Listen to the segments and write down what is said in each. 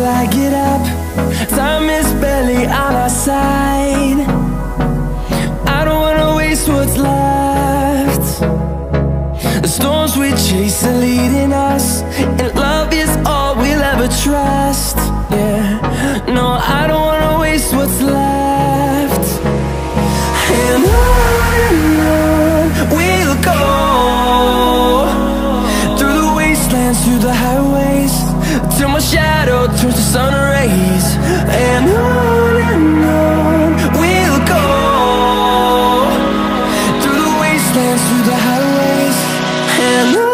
flag it up. Time is barely on our side. I don't wanna waste what's left. The storms we chase are leading us, and love is all we'll ever trust. Yeah, no, I don't wanna waste what's left. And on we'll go, through the wastelands, through the highways, till my shadow turns to sun rays. And on we'll go, through the wastelands, through the highways, and on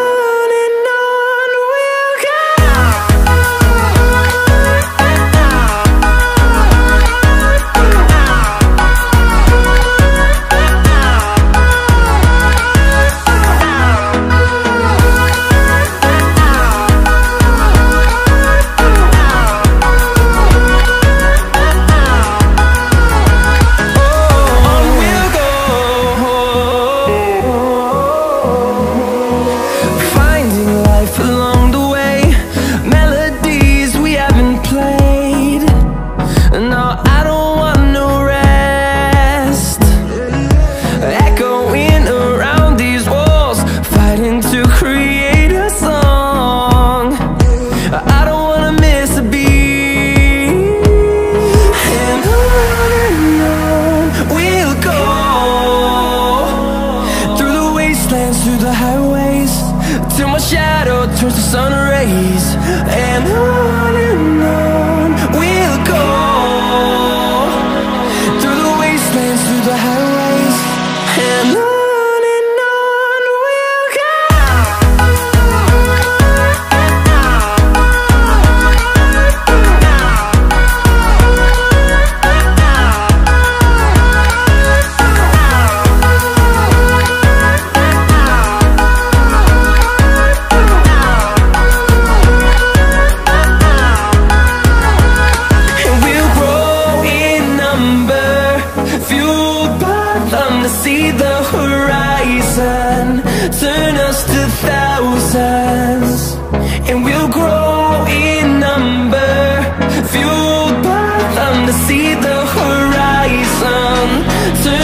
we'll go. Through the highways, till my shadow turns to sun rays. And on we'll go, through the wastelands, through the highways, and on we'll go. See the horizon turn us to thousands, and we'll grow in number, fueled by them to see the horizon turn